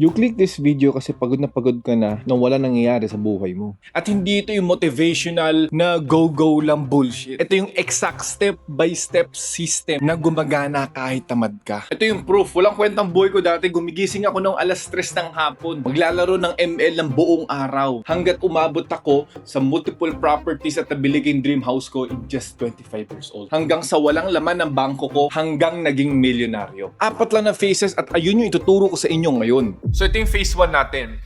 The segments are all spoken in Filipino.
You click this video kasi pagod na pagod ka na nang wala nangyayari sa buhay mo. At hindi ito yung motivational na go-go lang bullshit. Ito yung exact step-by-step system na gumagana kahit tamad ka. Ito yung proof. Walang kwentang buhay ko dati. Gumigising ako ng alas 3 ng hapon. Maglalaro ng ML ng buong araw. Hanggat umabot ako sa multiple properties at nabili yung dream house ko in just 25 years old. Hanggang sa walang laman ng bangko ko hanggang naging milyonaryo. 4 lang na phases at ayun yung ituturo ko sa inyo ngayon. So ito yung phase 1 natin.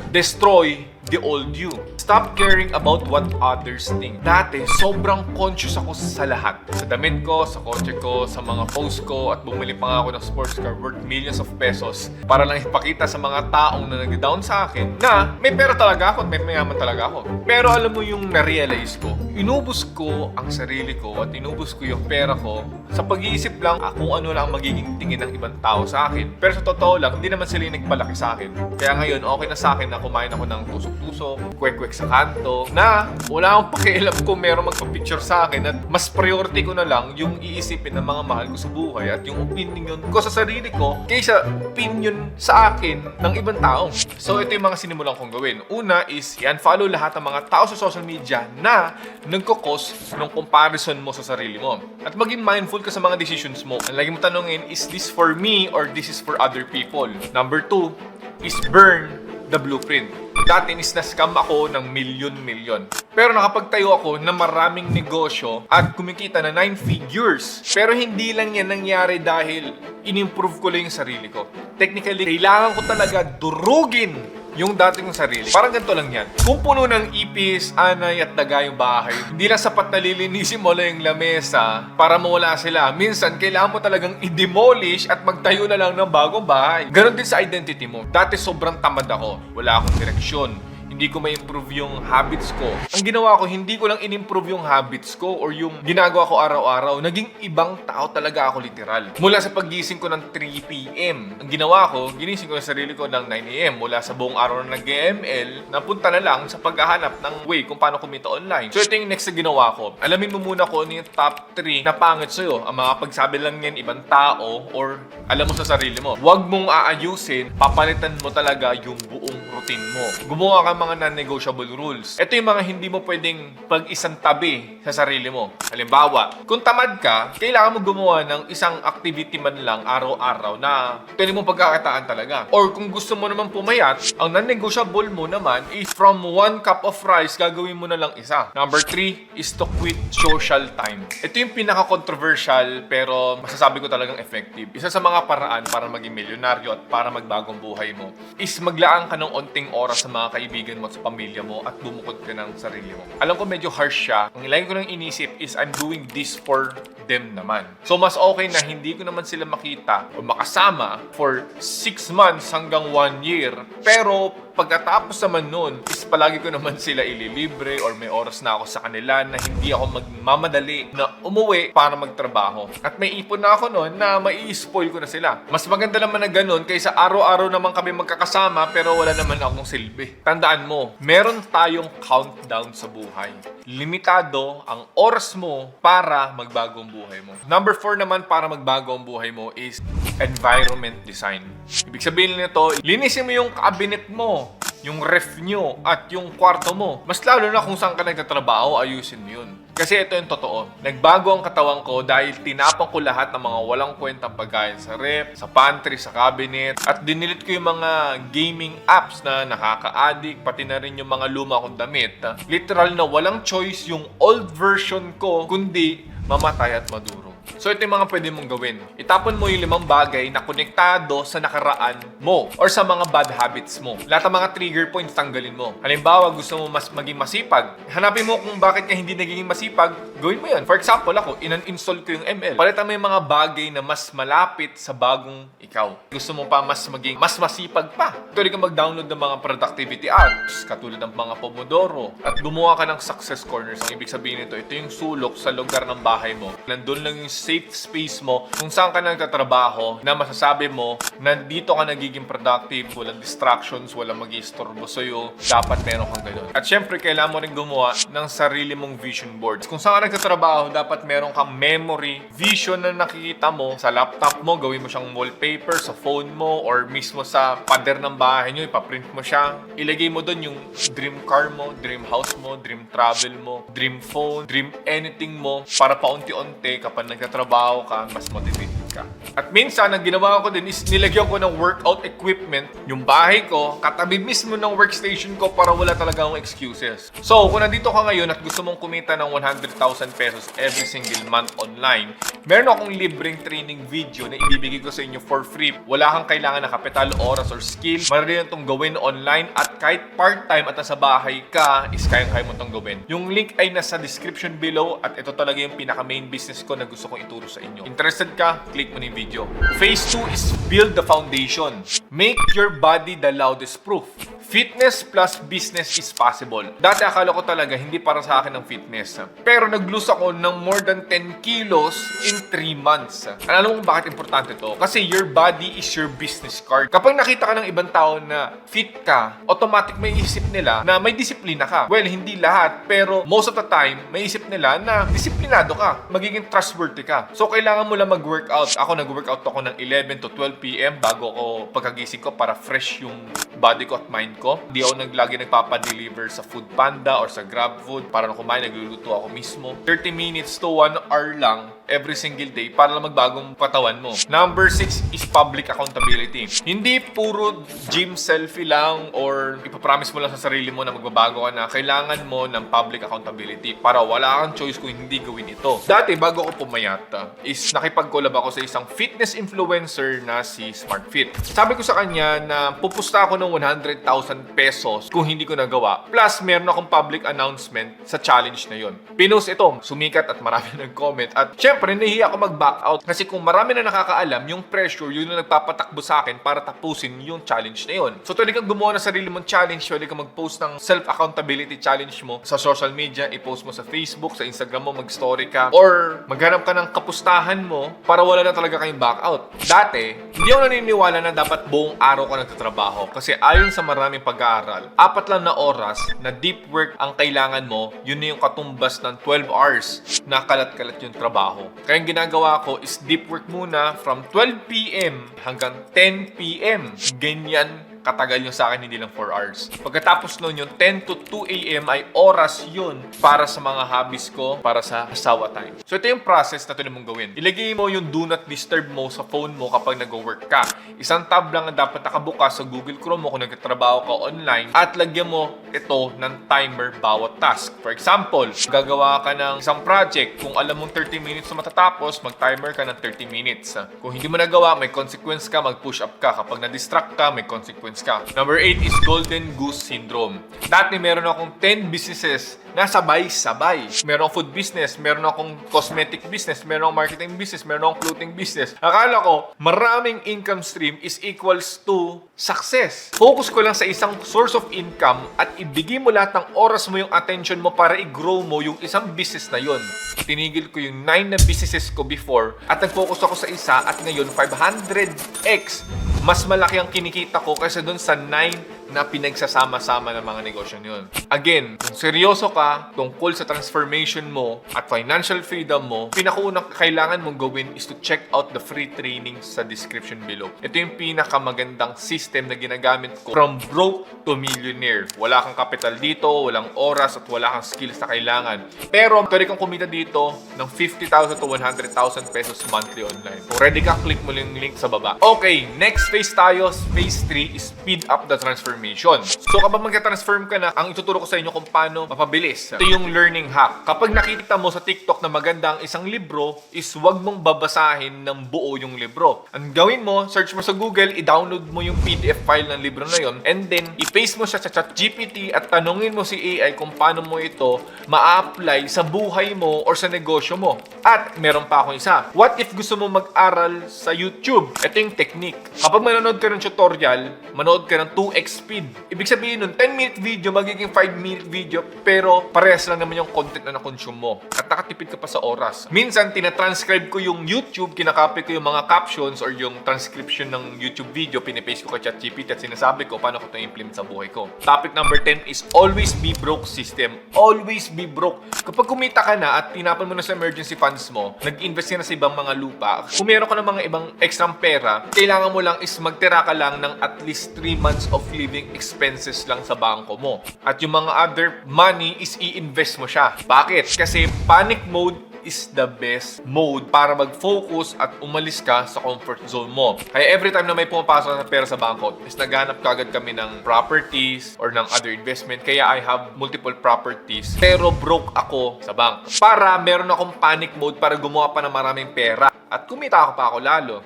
Destroy the old you. Stop caring about what others think. Dati, sobrang conscious ako sa lahat. Sa damit ko, sa kotse ko, sa mga post ko, at bumili pa nga ako ng sports car worth millions of pesos para lang ipakita sa mga taong na nag-down sa akin na may pera talaga ako at may mayaman talaga ako. Pero alam mo yung na-realize ko, inubos ko ang sarili ko at inubos ko yung pera ko sa pag-iisip lang kung ano lang ang magiging tingin ng ibang tao sa akin. Pero sa totoo lang, hindi naman sila yung nagpalaki sa akin. Kaya ngayon, okay na sa akin na kumain ako ng tusok-tusok, kwek-kwek sa kanto, na wala akong pakialam kung meron magpa-picture sa akin at mas priority ko na lang yung iisipin ng mga mahal ko sa buhay at yung opinion ko sa sarili ko kaysa opinion sa akin ng ibang tao. So ito yung mga sinimulan kong gawin. Una is i-unfollow lahat ng mga tao sa social media na nagkukos ng comparison mo sa sarili mo. At maging mindful ka sa mga decisions mo. Ang lagi mo tanongin, is this for me or this is for other people? Number 2 is burn the blueprint. Dati na-scam ako ng milyon-milyon. Pero nakapagtayo ako ng maraming negosyo at kumikita na 9 figures. Pero hindi lang yan nangyari dahil in-improve ko lang yung sarili ko. Technically, kailangan ko talaga durugin yung dating sarili. Parang ganito lang yan. Kung puno ng ipis, anay at daga yung bahay, hindi lang sapat na lilinisin mo lang yung lamesa para mawala sila. Minsan, kailangan mo talagang i-demolish at magtayo na lang ng bagong bahay. Ganon din sa identity mo. Dati sobrang tamad ako. Wala akong direksyon. Hindi ko ma-improve yung habits ko. Ang ginawa ko, hindi ko lang in-improve yung habits ko or yung ginagawa ko araw-araw. Naging ibang tao talaga ako literal. Mula sa paggising ko ng 3 p.m. Ang ginawa ko, ginising ko yung sarili ko ng 9 a.m. Mula sa buong araw na nag-ML, napunta na lang sa paghahanap ng way kung paano kumita online. So ito yung next na ginawa ko. Alamin mo muna kung ano yung top 3 na pangit sa'yo. Ang mga pagsabi lang yan ibang tao or alam mo sa sarili mo. Huwag mong aayusin, papalitan mo talaga yung buong routine mo. Gumawa ka mga non-negotiable rules. Ito yung mga hindi mo pwedeng pag-isang tabi sa sarili mo. Halimbawa, kung tamad ka, kailangan mo gumawa ng isang activity man lang araw-araw na pwede mo pagkakataan talaga. Or kung gusto mo naman pumayat, ang non-negotiable mo naman is from 1 cup of rice, gagawin mo na lang isa. Number 3 is to quit social time. Ito yung pinaka-controversial pero masasabi ko talagang effective. Isa sa mga paraan para maging milyonaryo at para magbagong buhay mo is maglaan ka ng onting oras sa mga kaibigan mo at sa pamilya mo at bumukod ka ng sarili mo. Alam ko medyo harsh siya. Ang lagi ko nang inisip is I'm doing this for them naman. So mas okay na hindi ko naman sila makita o makasama for 6 months hanggang 1 year. Pero pagkatapos naman nun, is palagi ko naman sila ililibre or may oras na ako sa kanila na hindi ako magmamadali na umuwi para magtrabaho. At may ipon na ako nun na mai-spoil ko na sila. Mas maganda naman na ganun kaysa araw-araw naman kami magkakasama pero wala naman akong silbi. Tandaan mo, meron tayong countdown sa buhay. Limitado ang oras mo para magbagong buhay mo. Number 4 naman para magbago ang buhay mo is environment design. Ibig sabihin nito, linisin mo yung cabinet mo, yung ref nyo, at yung kwarto mo. Mas lalo na kung saan ka nagtatrabaho, ayusin mo yun. Kasi ito yung totoo. Nagbago ang katawan ko dahil tinapang ko lahat ng mga walang kwentang pagkain sa ref, sa pantry, sa cabinet, at dinilit ko yung mga gaming apps na nakaka-addict, pati na rin yung mga luma kong damit. Literal na walang choice yung old version ko, kundi mamatay at maduro. So ito yung mga pwede mong gawin. Itapon mo yung 5 bagay na konektado sa nakaraan mo or sa mga bad habits mo. Lahat ng mga trigger points tanggalin mo. Halimbawa, gusto mo maging masipag. Hanapin mo kung bakit ka hindi nagiging masipag, gawin mo yun. For example, ako, inan-install ko yung ML. Palitan mo yung mga bagay na mas malapit sa bagong ikaw. Gusto mo pa maging mas masipag pa. Tuloy ka mag-download ng mga productivity apps, katulad ng mga Pomodoro. At gumawa ka ng success corners. Ang ibig sabihin nito, ito yung sulok sa lugar ng bahay mo. Nandun lang yung safe space mo kung saan ka nagtatrabaho na masasabi mo na dito ka nagiging productive, walang distractions, walang mag-iistorbo sa'yo. Dapat meron kang ganun. At syempre, kailangan mo rin gumawa ng sarili mong vision board. Kung saan ka nagtatrabaho, dapat meron kang memory, vision na nakikita mo sa laptop mo, gawin mo siyang wallpaper sa phone mo or mismo sa pader ng bahay nyo, ipaprint mo siya. Ilagay mo doon yung dream car mo, dream house mo, dream travel mo, dream phone, dream anything mo para paunti-unti kapag nagtatrabaho ka, mas motivated ka. At minsan, ang ginawa ko din is nilagyan ko ng workout equipment yung bahay ko, katabi mismo ng workstation ko para wala talaga akong excuses. So, kung nandito ka ngayon at gusto mong kumita ng 100,000 pesos every single month online, meron akong libreng training video na ibibigay ko sa inyo for free. Wala kang kailangan na kapital, oras, or skill. Marami itong gawin online at kahit part-time at nasa bahay ka, is kayang-kaya mo itong gawin. Yung link ay nasa description below at ito talaga yung pinaka-main business ko na gusto kong ituro sa inyo. Interested ka? Click mo na yung video. Phase 2 is build the foundation. Make your body the loudest proof. Fitness plus business is possible. Dati akala ko talaga hindi para sa akin ang fitness. Pero nag-lose ako ng more than 10 kilos in 3 months. Alam mo kung bakit importante to? Kasi your body is your business card. Kapag nakita ka ng ibang tao na fit ka, automatic may isip nila na may disiplina ka. Well, hindi lahat, pero most of the time, may isip nila na disiplinado ka. Magiging trustworthy ka. So, kailangan mo lang mag-workout. Ako nag-workout ako ng 11 to 12 p.m. bago ako pagkagising ko para fresh yung body ko at mind ko. Di ako lagi nagpapadeliver sa Food Panda or sa GrabFood. Para na kumain, nagluluto ako mismo. 30 minutes to 1 hour lang every single day para lang magbagong katawan mo. Number 6 is public accountability. Hindi puro gym selfie lang or ipapromise mo lang sa sarili mo na magbabago ka na. Kailangan mo ng public accountability para wala kang choice kung hindi gawin ito. Dati, bago ako pumayat, is nakipag-collab ako sa isang fitness influencer na si SmartFit. Sabi ko sa kanya na pupusta ako ng 100,000 pesos kung hindi ko nagawa. Plus, meron akong public announcement sa challenge na yon. Pinost ito, sumikat at marami nag-comment. At syempre, nahihiya ako mag-back out. Kasi kung marami na nakakaalam, yung pressure, yun yung nagpapatakbo sa akin para tapusin yung challenge na yun. So, tuloy kang gumawa ng sarili mong challenge, tuloy kang mag-post ng self-accountability challenge mo sa social media, i-post mo sa Facebook, sa Instagram mo, mag-story ka, or maghanap ka ng kapustahan mo para wala na talaga kayong back out. Dati, hindi ako naniniwala na dapat buong araw ka nagtatrabaho. Kasi ayon sa maraming pag-aaral, 4 lang na oras na deep work ang kailangan mo, yun na yung katumbas ng 12 hours na kalat-kalat yung trabaho. Kaya yung ginagawa ko is deep work muna from 12 p.m. hanggang 10 p.m. Ganyan katagal yung sa akin, hindi lang 4 hours. Pagkatapos nun, yung 10 to 2 a.m. ay oras yun para sa mga hobbies ko, para sa asawa time. So, ito yung process na ito mong gawin. Ilagay mo yung do not disturb mo sa phone mo kapag nag-work ka. Isang tab lang ang dapat nakabukas sa Google Chrome mo kung nagtatrabaho ka online at lagyan mo ito ng timer bawat task. For example, gagawa ka ng isang project. Kung alam mong 30 minutes na matatapos, mag-timer ka ng 30 minutes. Kung hindi mo nagawa, may consequence ka, mag-push up ka. Kapag na-distract ka, may consequence ka. Number 8 is Golden Goose Syndrome. Dati meron akong 10 businesses na sabay-sabay. Meron akong food business, meron akong cosmetic business, meron akong marketing business, meron akong clothing business. Akala ko, maraming income stream is equals to success. Focus ko lang sa isang source of income at ibigay mo lahat ng oras mo yung attention mo para i-grow mo yung isang business na yon. Tinigil ko yung 9 na businesses ko before at nag-focus ako sa isa at ngayon 500x mas malaki ang kinikita ko kaysa dun sa 9 na pinagsasama-sama ng mga negosyo yun. Again, kung seryoso ka tungkol sa transformation mo at financial freedom mo, pinakaunang kailangan mong gawin is to check out the free training sa description below. Ito yung pinakamagandang system na ginagamit ko from broke to millionaire. Wala kang capital dito, walang oras at wala kang skills na kailangan. Pero pwede kang kumita dito ng 50,000 to 100,000 pesos monthly online. Kung ready ka, click mo yung link sa baba. Okay, next phase tayo. Phase 3 is speed up the transformation. So kapag magka-transform ka na, ang ituturo ko sa inyo kung paano mapabilis. Ito yung learning hack. Kapag nakita mo sa TikTok na maganda ang isang libro, is wag mong babasahin ng buo yung libro. Ang gawin mo, search mo sa Google, i-download mo yung PDF file ng libro na yon, and then i-paste mo siya sa ChatGPT at tanungin mo si AI kung paano mo ito ma-apply sa buhay mo or sa negosyo mo. At meron pa akong isa. What if gusto mo mag-aral sa YouTube? Ito yung technique. Kapag Kapag manonood ka ng tutorial, manood ka ng 2x speed. Ibig sabihin nun, 10-minute video, magiging 5-minute video, pero parehas lang naman yung content na na-consume mo. At nakatipid ka pa sa oras. Minsan, tinatranscribe ko yung YouTube, kinakopy ko yung mga captions or yung transcription ng YouTube video, pinipaste ko kay ChatGPT at sinasabi ko paano ko ito implement sa buhay ko. Topic number 10 is always be broke system. Always be broke. Kapag kumita ka na at tinapon mo na sa emergency funds mo, nag-invest ka na sa ibang mga lupa, kung meron ka ng mga ibang extra pera, kailangan mo lang is magtira ka lang ng at least 3 months of living expenses lang sa bangko mo. At yung mga other money is i-invest mo siya. Bakit? Kasi panic mode is the best mode para mag-focus at umalis ka sa comfort zone mo. Kaya every time na may pumapasok na pera sa bangko, is naghanap kagad kami ng properties or ng other investment. Kaya I have multiple properties. Pero broke ako sa bank. Para meron akong panic mode para gumawa pa ng maraming pera. At kumita ako pa ako lalo.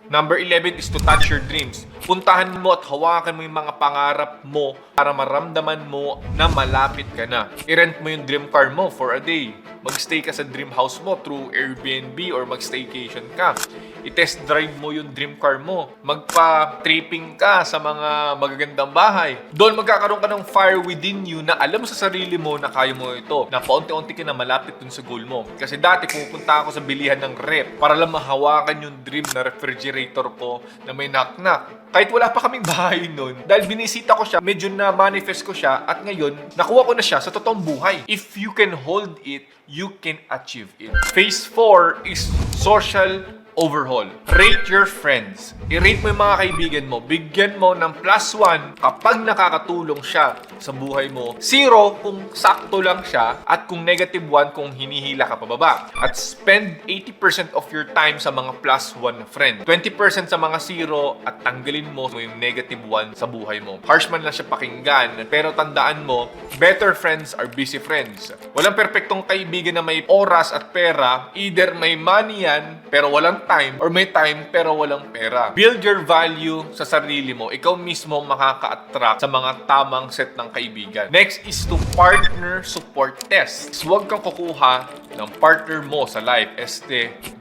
Number 11 is to touch your dreams. Puntahan mo at hawakan mo yung mga pangarap mo para maramdaman mo na malapit ka na. I-rent mo yung dream car mo for a day. Mag-stay ka sa dream house mo through Airbnb or mag-staycation ka. I-test drive mo yung dream car mo. Magpa-tripping ka sa mga magagandang bahay. Doon magkakaroon ka ng fire within you na alam sa sarili mo na kaya mo ito. Na paunti-unti ka na malapit dun sa goal mo. Kasi dati pupunta ako sa bilihan ng rep para lang mahawakan yung dream na refrigerator ko na may knock-knock. Kahit wala pa kaming bahay nun. Dahil binisita ko siya, medyo na-manifest ko siya at ngayon, nakuha ko na siya sa totoong buhay. If you can hold it, you can achieve it. Phase 4 is social overhaul. Rate your friends. I-rate mo yung mga kaibigan mo. Bigyan mo ng +1 kapag nakakatulong siya sa buhay mo. 0 kung sakto lang siya at kung -1 kung hinihila ka pababa. At spend 80% of your time sa mga +1 na friend. 20% sa mga 0 at tanggalin mo yung -1 sa buhay mo. Harsh man lang siya pakinggan, pero tandaan mo, better friends are busy friends. Walang perpektong kaibigan na may oras at pera. Either may money yan, pero walang time, or may time pero walang pera. Build your value sa sarili mo. Ikaw mismo makaka-attract sa mga tamang set ng kaibigan. Next is to partner support test. Huwag kang kukuha ng partner mo sa life,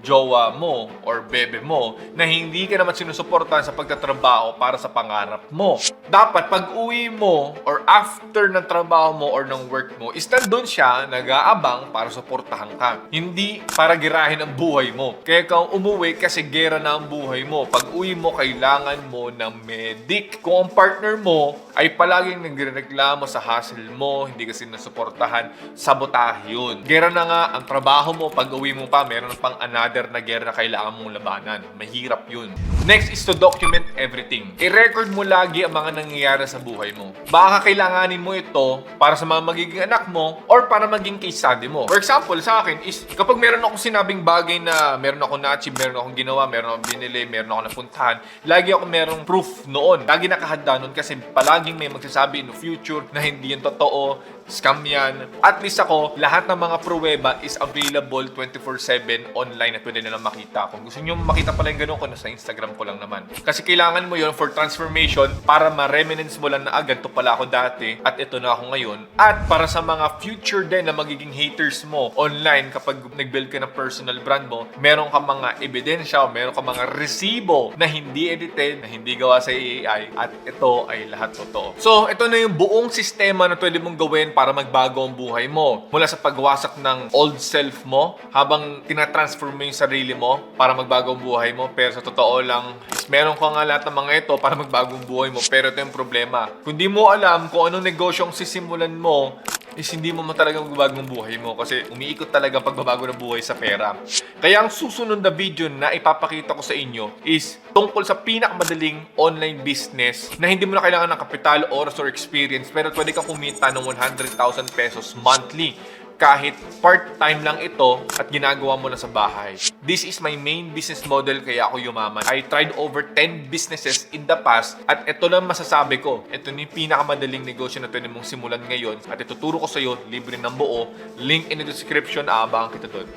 jowa mo or bebe mo, na hindi ka naman sinusuportahan sa pagtatrabaho para sa pangarap mo. Dapat pag uwi mo or after ng trabaho mo or ng work mo, is nandun siya nag-aabang para suportahan ka. Hindi para girahin ang buhay mo. Kaya kung umuwi kasi gera na ang buhay mo, pag uwi mo kailangan mo ng medic. Kung ang partner mo ay palaging nagrereklamo sa hustle mo, hindi kasi nasuportahan, sabotahe yun. Gera na nga ang trabaho mo, pag uwi mo pa, meron pang another na gera na kailangan mong labanan. Mahirap yun. Next is to document everything. I-record mo lagi ang mga nangyayari sa buhay mo. Baka kailanganin mo ito para sa mga magiging anak mo or para maging case study mo. For example, sa akin is kapag meron akong sinabing bagay na meron akong na-achieve, meron akong ginawa, meron akong binili, meron akong napuntahan, lagi ako merong proof noon. Lagi nakahanda noon kasi palaging may magsasabi in the future na hindi yan totoo, scam yan. At least ako, lahat ng mga pruweba is available 24/7 online at pwede nilang makita. Kung gusto nyo makita pala yung ganun ko, nasa Instagram ko lang naman. Kasi kailangan mo yun for transformation para ma-reminisce mo lang na ganito pala ako dati at ito na ako ngayon. At para sa mga future din na magiging haters mo online kapag nag-build ka ng personal brand mo, meron ka mga ebidensya o meron ka mga resibo na hindi edited, na hindi gawa sa AI at ito ay lahat totoo. So, ito na yung buong sistema na pwede mong gawin para magbago ang buhay mo. Mula sa pagwasak ng old self mo, habang tinatransform mo yung sarili mo para magbago ang buhay mo. Pero sa totoo lang, meron ka nga lahat ng mga ito para magbago ang buhay mo. Pero ito yung problema. Kung di mo alam kung anong negosyo ang sisimulan mo, is hindi mo talagang magbabago ang buhay mo kasi umiikot talaga ang pagbabago ng buhay sa pera. Kaya ang susunod na video na ipapakita ko sa inyo is tungkol sa pinakamadaling online business na hindi mo na kailangan ng kapital, oras, or experience pero pwede kang kumita ng 100,000 pesos monthly kahit part-time lang ito at ginagawa mo na sa bahay. This is my main business model kaya ako yumaman. I tried over 10 businesses in the past at ito lang masasabi ko. Ito yung pinakamadaling negosyo na pwede mong simulan ngayon at ituturo ko sa iyo libre ng buo. Link in the description, abangan kita doon.